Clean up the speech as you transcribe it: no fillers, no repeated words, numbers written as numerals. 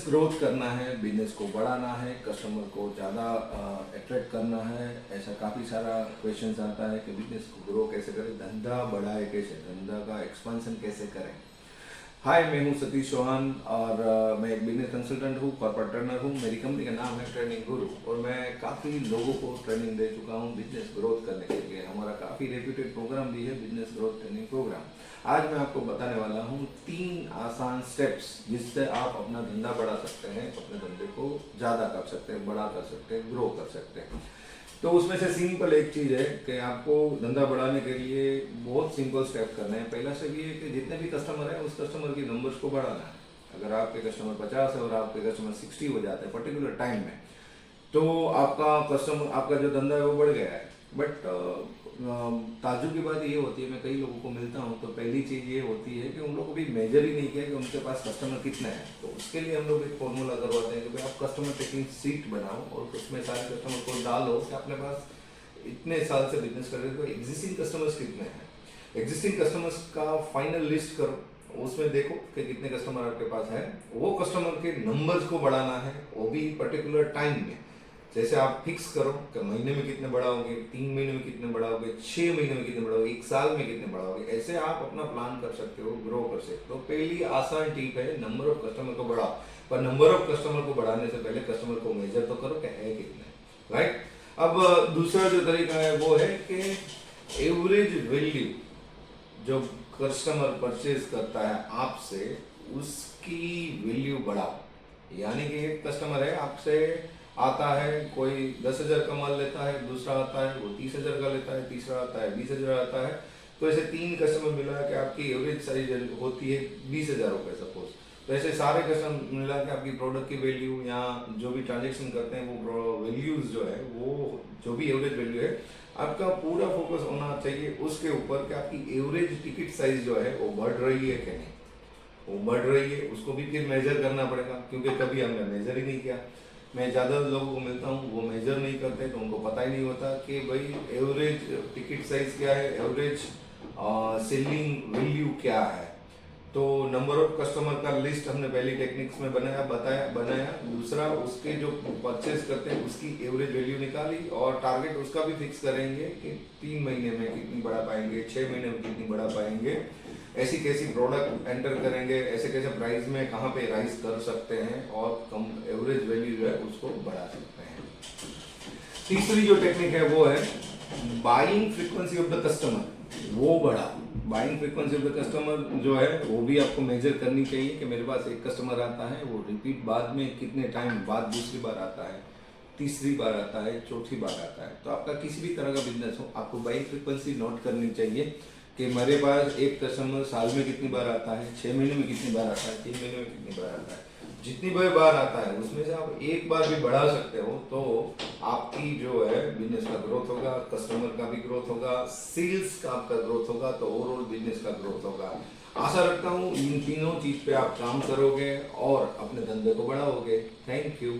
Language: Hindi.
ग्रोथ करना है, बिजनेस को बढ़ाना है, कस्टमर को ज़्यादा अट्रैक्ट करना है, ऐसा काफ़ी सारा क्वेश्चंस आता है कि बिजनेस को ग्रो कैसे करें, धंधा बढ़ाए कैसे, धंधा का एक्सपेंशन कैसे करें। हाय, मैं हूं सतीश चौहान और मैं एक बिजनेस कंसल्टेंट हूं, कॉर्पोरेट ट्रेनर हूं। मेरी कंपनी का नाम है ट्रेनिंग गुरु और मैं काफ़ी लोगों को ट्रेनिंग दे चुका हूं बिजनेस ग्रोथ करने के लिए। हमारा काफ़ी रेप्यूटेड प्रोग्राम भी है बिजनेस ग्रोथ ट्रेनिंग प्रोग्राम। आज मैं आपको बताने वाला हूं 3 आसान स्टेप्स जिससे आप अपना धंधा बढ़ा सकते हैं, अपने धंधे को ज़्यादा कर सकते हैं, बड़ा कर सकते हैं, ग्रो कर सकते हैं। तो उसमें से सिंपल एक चीज़ है कि आपको धंधा बढ़ाने के लिए बहुत सिंपल स्टेप करने हैं। पहला स्टेप ये है कि जितने भी कस्टमर हैं उस कस्टमर के नंबर्स को बढ़ाना है। अगर आपके कस्टमर 50 है और आपके कस्टमर 60 हो जाते हैं पर्टिकुलर टाइम में, तो आपका जो धंधा है वो बढ़ गया है। बट ताज्जुब की बात ये होती है, मैं कई लोगों को मिलता हूँ तो पहली चीज़ ये होती है कि उन लोगों को भी मेजर ही नहीं किया कि उनके पास कस्टमर कितने हैं। तो उसके लिए हम लोग एक फॉर्मूला करवाते हैं कि भाई आप कस्टमर टेकिंग सीट बनाओ और उसमें सारे कस्टमर को डालो कि अपने पास इतने साल से बिजनेस कर रहे हो, एग्जिस्टिंग कस्टमर्स कितने हैं। एग्जिस्टिंग कस्टमर्स का फाइनल लिस्ट करो, उसमें देखो कि कितने कस्टमर आपके पास है। वो कस्टमर के नंबर्स को बढ़ाना है, वो भी पर्टिकुलर टाइम में। जैसे आप फिक्स करो कि महीने में कितने बढ़ाओगे, 3 महीने में कितने बढ़ाओगे, 6 महीने में कितने बढ़ाओगे, 1 साल में कितने बढ़ाओगे। ऐसे आप अपना प्लान कर सकते हो, ग्रो कर सकते हो। पहली आसान टिप है नंबर ऑफ कस्टमर को बढ़ाओ, पर नंबर ऑफ कस्टमर को बढ़ाने से पहले कस्टमर को मेजर तो करो कि है कितने, राइट। अब दूसरा जो तरीका है वो है कि एवरेज वैल्यू जो कस्टमर परचेज करता है आपसे, उसकी वैल्यू बढ़ाओ। यानी कि एक कस्टमर है आपसे आता है, कोई 10,000 का माल लेता है, दूसरा आता है वो 30,000 का लेता है, तीसरा आता है 20,000 आता है। तो ऐसे 3 कस्टमर मिला के आपकी एवरेज साइज होती है 20,000 रुपये सपोज। तो ऐसे सारे कस्टमर मिला के आपकी प्रोडक्ट की वैल्यू या जो भी ट्रांजेक्शन करते हैं वो वैल्यूज जो है, वो जो भी एवरेज वैल्यू है, आपका पूरा फोकस होना चाहिए उसके ऊपर कि आपकी एवरेज टिकट साइज जो है वो बढ़ रही है कि नहीं। वो बढ़ रही है उसको भी फिर मेजर करना पड़ेगा, क्योंकि कभी हमने मेजर ही नहीं किया। मैं ज़्यादा लोगों को मिलता हूँ वो मेजर नहीं करते, तो उनको पता ही नहीं होता कि भाई एवरेज टिकट साइज क्या है, एवरेज सेलिंग वैल्यू क्या है। तो नंबर ऑफ कस्टमर का लिस्ट हमने पहली टेक्निक्स में बनाया। दूसरा, उसके जो परचेज करते हैं उसकी एवरेज वैल्यू निकाली और टारगेट उसका भी फिक्स करेंगे कि 3 महीने में कितनी बढ़ा पाएंगे, 6 महीने में कितनी बढ़ा पाएंगे, ऐसी कैसी प्रोडक्ट एंटर करेंगे, ऐसे कैसे प्राइस में कहाँ पे राइज कर सकते हैं और कम एवरेज वैल्यू जो है उसको बढ़ा सकते हैं। तीसरी जो टेक्निक है वो है buying frequency of the customer, वो बढ़ा। Buying frequency of the customer जो है वो भी आपको मेजर करनी चाहिए कि मेरे पास एक कस्टमर आता है, वो रिपीट बाद में कितने टाइम बाद दूसरी बार आता है, तीसरी बार आता है, चौथी बार आता है। तो आपका किसी भी तरह का बिजनेस हो, आपको बाइंग फ्रीक्वेंसी नोट करनी चाहिए कि मेरे पास एक कस्टमर साल में कितनी बार आता है, 6 महीने में कितनी बार आता है, 3 महीने में कितनी बार आता है। जितनी बार आता है उसमें से आप एक बार भी बढ़ा सकते हो तो आपकी जो है बिजनेस का ग्रोथ होगा, कस्टमर का भी ग्रोथ होगा, सेल्स का आपका ग्रोथ होगा, तो ओवरऑल बिजनेस का ग्रोथ होगा। आशा रखता हूँ इन तीनों चीज पे आप काम करोगे और अपने धंधे को बढ़ाओगे। Thank you.